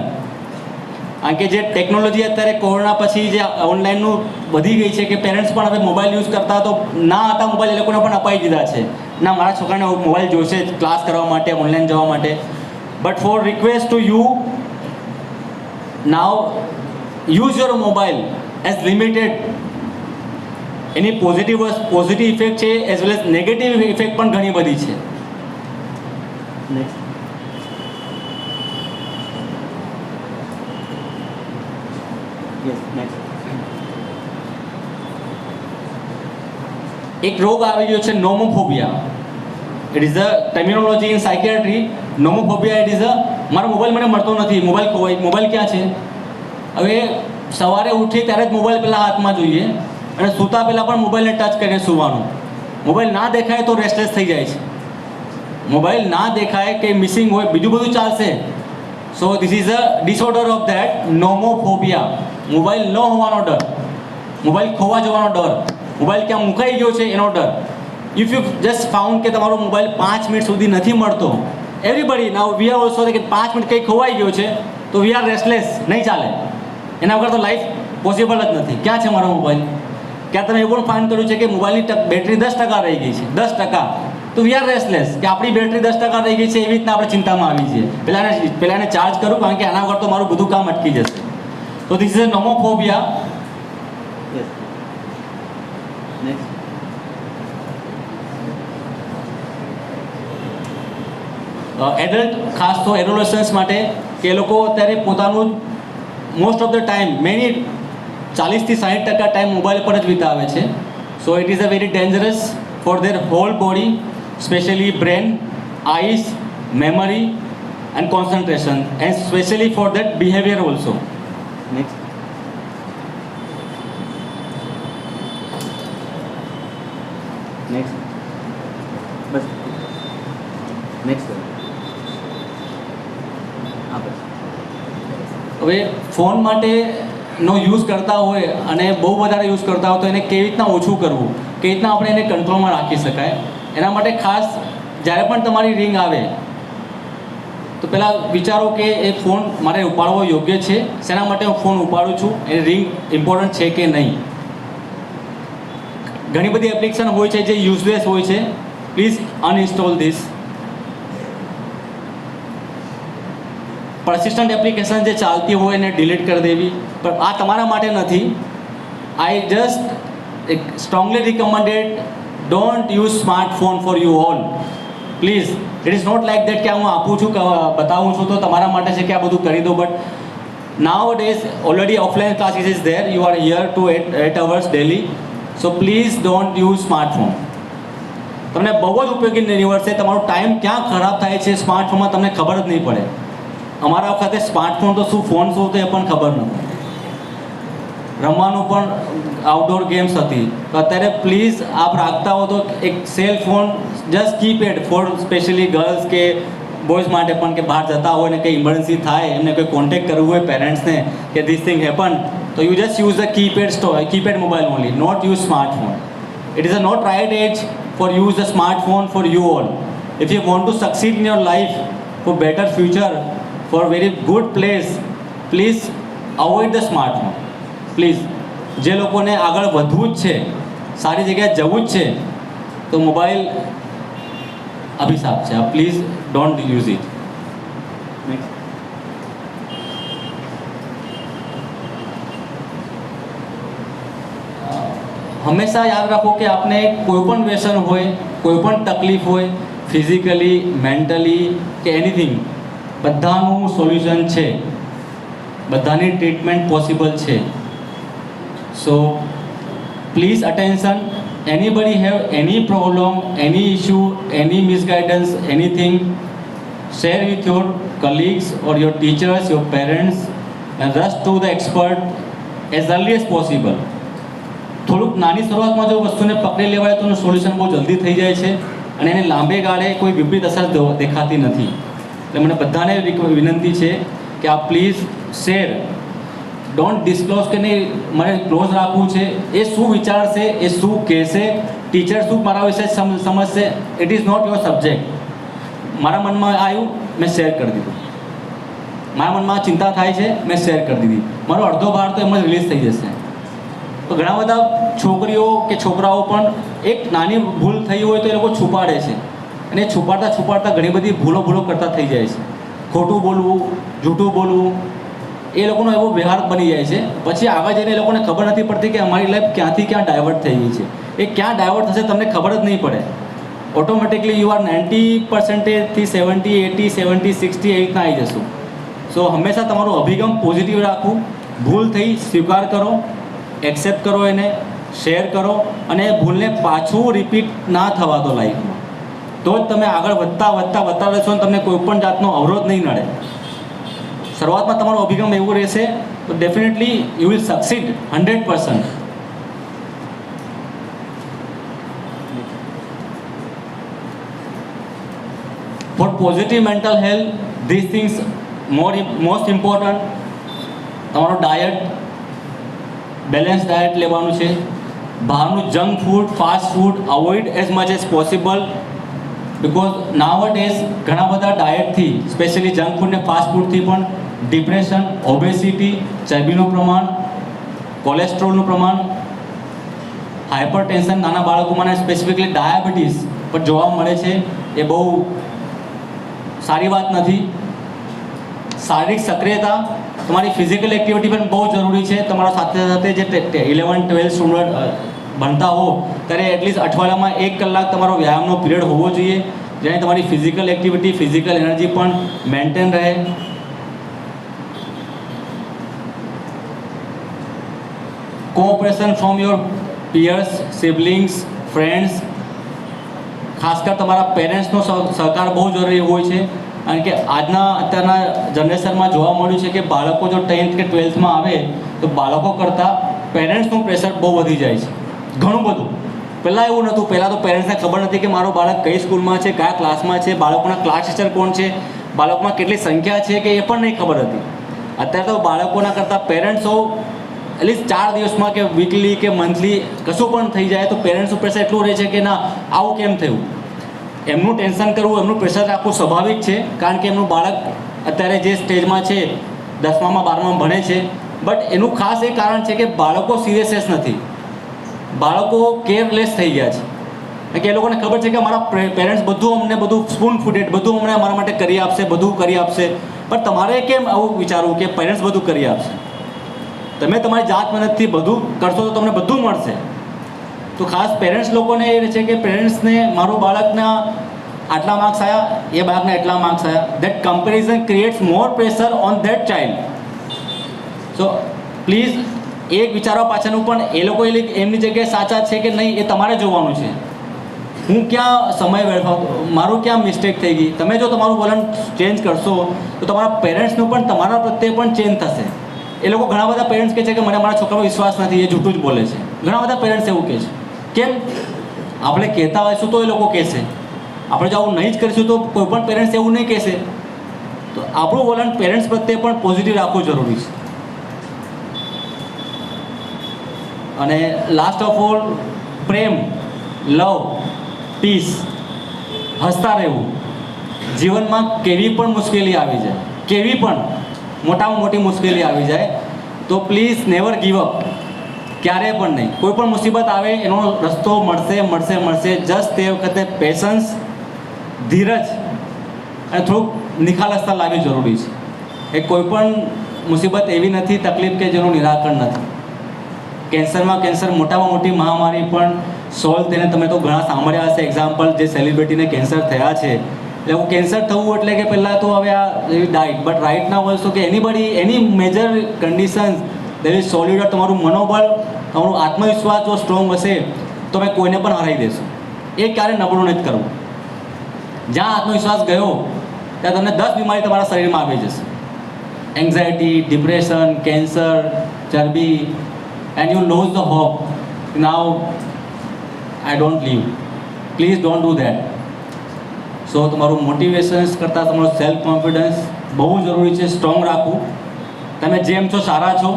Speaker 1: કારણ કે જે ટેકનોલોજી અત્યારે કોરોના પછી જે ઓનલાઈનનું વધી ગઈ છે કે પેરેન્ટ્સ પણ હવે મોબાઈલ યુઝ કરતા તો ના હતા મોબાઈલ એ લોકોને પણ અપાઈ દીધા છે, ના મારા છોકરાને મોબાઈલ જોશે ક્લાસ કરવા માટે, ઓનલાઈન જવા માટે. But for request to you, now use your mobile as limited. Any positive effect છે as well as negative effect પણ ઘણી બધી છે. એક રોગ આવી ગયો છે nomophobia. It is a terminology in psychiatry. Nomophobia it is a મારો મોબાઈલ મને મળતો નથી, મોબાઈલ ખોવાય, મોબાઈલ ક્યાં છે. હવે સવારે ઉઠી ત્યારે જ મોબાઈલ પહેલાં હાથમાં જોઈએ અને સૂતા પહેલાં પણ મોબાઈલને ટચ કરીને સૂવાનું. મોબાઈલ ના દેખાય તો રેસ્ટલેસ થઈ જાય છે. મોબાઈલ ના દેખાય કે મિસિંગ હોય બીજું બધું ચાલશે. So this is a disorder of that nomophobia. Mobile ન હોવાનો ડર, મોબાઈલ ખોવા જવાનો ડર, મોબાઈલ ક્યાં મુકાઈ ગયો છે એનો ડર. ઇફ યુ જસ્ટ ફાઉન્ડ કે તમારો મોબાઈલ 5 મિનિટ સુધી નથી મળતો, everybody now we are also કે 5 મિનિટ કંઈ ખોવાઈ ગયો છે તો વી આર રેસ્ટલેસ, નહીં ચાલે. એના વગર તો લાઈફ પોસિબલ જ નથી. ક્યાં છે મારો મોબાઈલ? ક્યાં તમે એવું પણ ફાઇન્ડ કર્યું છે કે મોબાઈલની બેટરી 10% રહી ગઈ છે, 10%, તો વી આર રેસ્ટલેસ કે આપણી બેટરી 10% રહી ગઈ છે, એવી રીતના આપણે ચિંતામાં આવી છીએ. પહેલાં એને ચાર્જ કરું કારણ કે આના વગર તો મારું બધું કામ અટકી જશે. તો this is a nomophobia. Adult, ખાસ તો એડોલેસન્સ માટે કે એ લોકો અત્યારે પોતાનું most of the time, many 40થી 60% ટાઈમ મોબાઈલ પર જ વિતાવે છે. So it is a very dangerous for their whole body, specially brain, eyes, memory and concentration, and especially for that behavior also. Next. Bus next. હવે phone માટેનો use કરતા હોય અને બહુ વધારે યુઝ કરતા હોય તો એને કેવી રીતના ઓછું કરવું, કેવી રીતના આપણે એને કંટ્રોલમાં રાખી શકાય, એના માટે ખાસ જ્યારે પણ તમારી રિંગ આવે તો પહેલાં વિચારો કે એ ફોન મારે ઉપાડવો યોગ્ય છે, શેના માટે હું ફોન ઉપાડું છું, એ રિંગ ઇમ્પોર્ટન્ટ છે કે નહીં. ઘણી બધી એપ્લિકેશન હોય છે જે યુઝલેસ હોય છે, please uninstall this. Persistent application જે ચાલતી હોય એને ડિલીટ કરી દેવી, પણ આ તમારા માટે નથી. I just strongly recommended, don't use smartphone for you all please. It is not like that કે હું આપું છું, બતાવું છું તો તમારા માટે છે કે આ બધું કરી દો. But now days already offline classes is there, you are here two 8 hours daily. So please don't use smartphone. તમને બહુ જ ઉપયોગી નીવડશે. તમારો ટાઈમ ક્યાં ખરાબ થાય છે સ્માર્ટફોનમાં તમને ખબર જ નહીં પડે. અમારા વખતે સ્માર્ટફોન તો શું, ફોન શું તો એ પણ ખબર નહોતું. રમવાનું પણ આઉટડોર ગેમ્સ હતી. તો અત્યારે પ્લીઝ આપ રાખતા હો તો એક cell phone just keypad for specially girls કે બોયઝ માટે પણ, કે બહાર જતા હોય ને કંઈ ઇમરજન્સી થાય, એમને કોઈ કોન્ટેક્ટ કરવું હોય પેરેન્ટ્સને કે ધીસ થિંગ હેપન, તો you just use the keypad mobile only, not use smartphone. It is a not right age for use the smartphone for you all. If you want to succeed in your life, for better future, for very good place, please avoid the smartphone. Please, જે લોકોને આગળ વધવું જ છે, સારી જગ્યાએ જવું જ છે, તો મોબાઈલ અભિશાપ છે. Please don't use it. હંમેશા યાદ રાખો કે આપને કોઈ પણ વ્યસન હોય, કોઈ પણ તકલીફ હોય, ફિઝિકલી, મેન્ટલી કે એનીથિંગ, બધાનું સોલ્યુશન છે, બધાની ટ્રીટમેન્ટ પોસિબલ છે. So please attention. Anybody have any problem, any issue, any misguidance, anything, share with your colleagues or your teachers, your parents, and rush to the expert as early as possible. થોડુંક નાની શરૂઆતમાં જો વસ્તુને પકડી લેવાય તો એનું સોલ્યુશન બહુ જલ્દી થઈ જાય છે અને એને લાંબે ગાળે કોઈ વિપરીત અસર દેખાતી નથી. એટલે મને બધાને વિનંતી છે કે આપ પ્લીઝ શેર, ડોન્ટ ડિસ્ક્લોઝ કે નહીં મને ક્લોઝ રાખવું છે, એ શું વિચારશે, એ શું કહેશે, ટીચર શું મારા વિશે સમજશે, it is not your subject. મારા મનમાં આવ્યું, મેં શેર કરી દીધું. મારા મનમાં ચિંતા થાય છે, મેં શેર કરી દીધી, મારો અડધો ભાર તો એમ જ રિલીઝ થઈ જશે. તો ઘણા બધા છોકરીઓ કે છોકરાઓ પણ એક નાની ભૂલ થઈ હોય તો એ લોકો છુપાડે છે, અને છુપાડતા છુપાડતા ઘણી બધી ભૂલો કરતા થઈ જાય છે. ખોટું બોલવું, જૂઠું બોલવું, એ લોકોનો એવો વ્યવહાર બની જાય છે. પછી આગળ જઈને એ લોકોને ખબર નથી પડતી કે અમારી લાઈફ ક્યાંથી ક્યાં ડાયવર્ટ થઈ ગઈ છે. એ ક્યાં ડાયવર્ટ થશે તમને ખબર જ નહીં પડે. ઓટોમેટિકલી યુ આર 90%થી 70, 80, 70, 60 એ રીતના આવી જશું. સો હંમેશા તમારો અભિગમ પોઝિટિવ રાખવું. ભૂલ થઈ સ્વીકાર કરો, એક્સેપ્ટ કરો, એને શેર કરો, અને એ ભૂલને પાછું રિપીટ ના થવા દો લાઈફમાં. તો જ તમે આગળ વધતા રહેશો અને તમને કોઈ પણ જાતનો અવરોધ નહીં નડે. શરૂઆતમાં તમારો અભિગમ એવું રહેશે તો definitely you will succeed 100%. For positive mental health this things most important. તમારો ડાયટ, બેલેન્સ ડાયટ લેવાનું છે. બહારનું junk food, fast food avoid as much as possible, because nowadays ઘણા બધા ડાયટથી, સ્પેશિયલી જંક ફૂડ ને ફાસ્ટ ફૂડથી પણ ડિપ્રેશન, ઓબેસિટી, ચરબીનું પ્રમાણ, કોલેસ્ટ્રોલનું પ્રમાણ, હાઇપર ટેન્શન નાના બાળકોમાં, સ્પેસિફિકલી ડાયાબિટીસ પણ જોવા મળે છે. એ બહુ સારી વાત નથી. શારીરિક સક્રિયતા, તમારી ફિઝિકલ એક્ટિવિટી પણ બહુ જરૂરી છે. તમારા સાથે સાથે જે 11, 12 સ્ટુડન્ટ ભણતા હો ત્યારે એટલીસ્ટ અઠવાડિયામાં 1 કલાક તમારો વ્યાયામનો પીરિયડ હોવો જોઈએ, જેને તમારી ફિઝિકલ એક્ટિવિટી, ફિઝિકલ એનર્જી પણ મેન્ટેન રહે. Cooperation from your piers, siblings, friends, ખાસ કર તમારા પેરેન્ટ્સનો સહકાર બહુ જરૂરી હોય છે. કારણ કે અત્યારના જનરેશનમાં જોવા મળ્યું છે કે બાળકો જો 10th કે 12thમાં આવે તો બાળકો કરતાં પેરેન્ટ્સનું પ્રેશર બહુ વધી જાય છે, ઘણું બધું. પહેલાં એવું નહોતું. પહેલાં તો પેરેન્ટ્સને ખબર નથી કે મારો બાળક કઈ સ્કૂલમાં છે, કયા ક્લાસમાં છે, બાળકોના ક્લાસ ટીચર કોણ છે, બાળકોમાં કેટલી સંખ્યા છે કે એ પણ નહીં ખબર હતી. અત્યારે તો બાળકોના કરતાં પેરેન્ટ્સો એટલીસ્ટ 4 દિવસમાં કે વીકલી કે મંથલી કશું પણ થઈ જાય તો પેરેન્ટ્સનું પ્રેશર એટલું રહે છે કે ના આવું કેમ થયું. એમનું ટેન્શન કરવું, એમનું પ્રેશર રાખવું સ્વાભાવિક છે, કારણ કે એમનું બાળક અત્યારે જે સ્ટેજમાં છે, 10માં 12માં ભણે છે. બટ એનું ખાસ એ કારણ છે કે બાળકો સિરિયસ નથી, બાળકો કેરલેસ થઈ ગયા છે. કે એ લોકોને ખબર છે કે અમારા પેરેન્ટ્સ બધું સ્પૂન ફૂડેડ, બધું અમને અમારા માટે કરી આપશે, બધું કરી આપશે. પણ તમારે કેમ આવું વિચારવું કે પેરેન્ટ્સ બધું કરી આપશે? તમે તમારી જાત મહેનતથી બધું કરશો તો તમને બધું મળશે. તો ખાસ પેરેન્ટ્સ લોકોને એ રહે છે કે પેરેન્ટ્સને મારું બાળકના આટલા માર્ક્સ આવ્યા, એ બાળકના એટલા માર્ક્સ આવ્યા. That comparison creates more pressure on that child. So please એક વિચારવા પાછળનું પણ એ લોકો એમની જગ્યાએ સાચા છે કે નહીં એ તમારે જોવાનું છે. હું ક્યાં સમય વેડફાવ, મારું ક્યાં મિસ્ટેક થઈ ગઈ. તમે જો તમારું વલણ ચેન્જ કરશો તો તમારા પેરેન્ટ્સનું પણ તમારા પ્રત્યે પણ ચેન્જ થશે. એ લોકો ઘણા બધા પેરેન્ટ્સ કહે છે કે મને મારા છોકરાનો વિશ્વાસ નથી, એ જૂઠું જ બોલે છે. ઘણા બધા પેરેન્ટ્સ એવું કહે છે. કેમ? આપણે કહેતા હોઈશું તો એ લોકો કહેશે, આપણે જો આવું નહીં જ કરીશું તો કોઈ પણ પેરેન્ટ્સ એવું નહીં કહેશે. તો આપણું વલણ પેરેન્ટ્સ પ્રત્યે પણ પોઝિટિવ રાખવું જરૂરી છે. અને લાસ્ટ ઓફ ઓલ, પ્રેમ, લવ, પીસ, હસતા રહેવું. જીવનમાં કેવી પણ મુશ્કેલી આવી જાય, કેવી પણ મોટામાં મોટી મુશ્કેલી આવી જાય તો પ્લીઝ નેવર ગીવ અપ. ક્યારેય પણ નહીં. કોઈ પણ મુસીબત આવે એનો રસ્તો મળશે. જસ્ટ તે વખતે પેશન્સ, ધીરજ અને થોડુંક નિખાલસતા લાવવી જરૂરી છે. એ કોઈ પણ મુસીબત એવી નથી, તકલીફ કે જેનું નિરાકરણ નથી. કેન્સર મોટામાં મોટી મહામારી પણ સોલ્વ થઈને તમે તો ઘણા સાંભળ્યા હશે એક્ઝામ્પલ, જે સેલિબ્રિટીને કેન્સર થયા છે. એટલે કેન્સર થવું એટલે કે પહેલાં તો હવે આ diet, but right now also કે any major conditions there is solved. તમારું મનોબળ, તમારું આત્મવિશ્વાસ જો સ્ટ્રોંગ હશે તો તમે કોઈને પણ હરાવી દેશો. એ ક્યારે નબળું નથી કરવું. જ્યાં આત્મવિશ્વાસ ગયો ત્યાં તમને 10 બીમારી તમારા શરીરમાં આવી જશે. એન્ઝાયટી, ડિપ્રેશન, કેન્સર, ચરબી, and you lose the hope. Now I don't leave. Please don't do that. So તમારું મોટિવેશન્સ કરતાં તમારું સેલ્ફ કોન્ફિડન્સ બહુ જરૂરી છે, સ્ટ્રોંગ રાખવું. તમે જેમ છો સારા છો.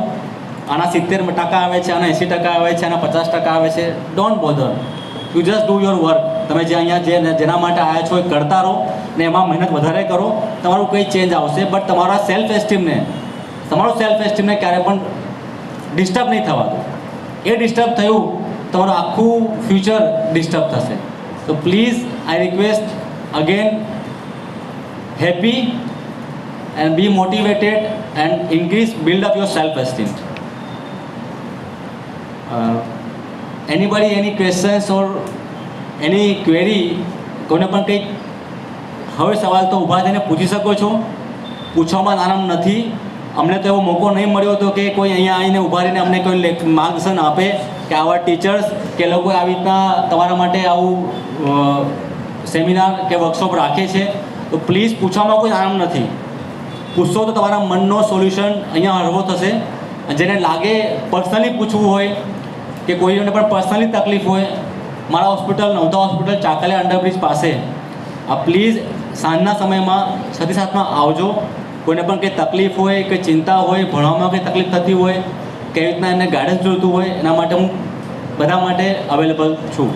Speaker 1: આના 70% આવે છે, આના 80% આવે છે, આના 50% આવે છે. Don't bother. You just do your work. તમે જે અહીંયા જેના માટે આવ્યા છો એ કરતા રહો ને એમાં મહેનત વધારે કરો, તમારું કંઈ ચેન્જ આવશે. બટ તમારું સેલ્ફ એસ્ટીમને ક્યારે પણ ડિસ્ટર્બ નહીં થવા દો. એ ડિસ્ટર્બ થયું તમારું આખું ફ્યુચર ડિસ્ટર્બ થશે. તો please I request again, happy and be motivated and build up your self-esteem. Anybody, any questions or any query? કોઈને પણ કંઈક હવે સવાલ તો ઊભા થઈને પૂછી શકો છો, પૂછવામાં આરામ નથી. અમને તો એવો મોકો નહીં મળ્યો હતો કે કોઈ અહીંયા આવીને ઊભા રહીને અમને કોઈ માર્ગદર્શન આપે કે આવા ટીચર્સ કે લોકો આવી રીતના તમારા માટે આવું સેમિનાર કે વર્કશોપ રાખે છે. તો પ્લીઝ પૂછવામાં કોઈ આરામ નથી. પૂછશો તો તમારા મનનો સોલ્યુશન અહીંયા હળવો થશે. જેને લાગે પર્સનલી પૂછવું હોય કે કોઈને પણ પર્સનલી તકલીફ હોય, મારા હોસ્પિટલ નવતા હોસ્પિટલ ચાકલિયા અંડરબ્રિજ પાસે આ પ્લીઝ સાંજના સમયમાં 6 થી 7 આવજો. કોઈને પણ કંઈ તકલીફ હોય, કંઈ ચિંતા હોય, ભણવામાં કંઈ તકલીફ થતી હોય, કેવી રીતના એમને ગાઈડન્સ જોઈતું હોય, એના માટે હું બધા માટે અવેલેબલ છું.